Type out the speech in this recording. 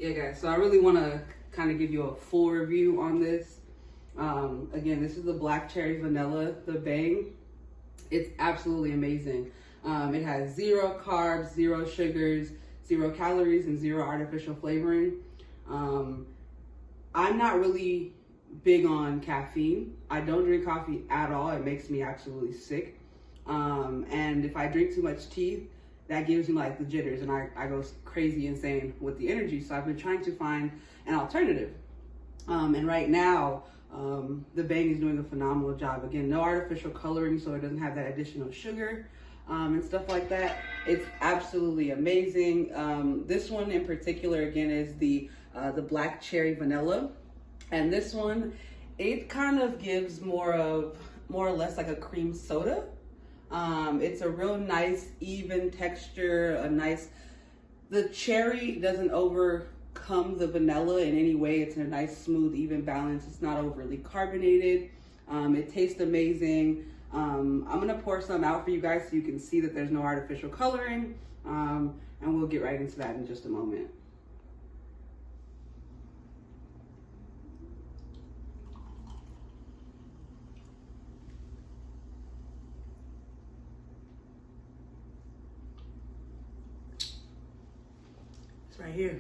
Yeah, guys, so I really want to kind of give you a full review on this. Again, this is the black cherry vanilla, the bang. It's absolutely amazing. It has 0 carbs, 0 sugars, 0 calories, and 0 artificial flavoring. I'm not really big on caffeine. I don't drink coffee at all. It makes me absolutely sick. And if I drink too much tea, that gives me like the jitters, and I go crazy insane with the energy. So I've been trying to find an alternative. And right now, the Bang is doing a phenomenal job. Again, no artificial coloring, so it doesn't have that additional sugar and stuff like that. It's absolutely amazing. This one in particular, again, is the black cherry vanilla. And this one, it kind of gives more or less like a cream soda. It's a real nice, even texture, the cherry doesn't overcome the vanilla in any way. It's a nice, smooth, even balance. It's not overly carbonated. It tastes amazing. I'm gonna pour some out for you guys so you can see that there's no artificial coloring. And we'll get right into that in just a moment. Right here.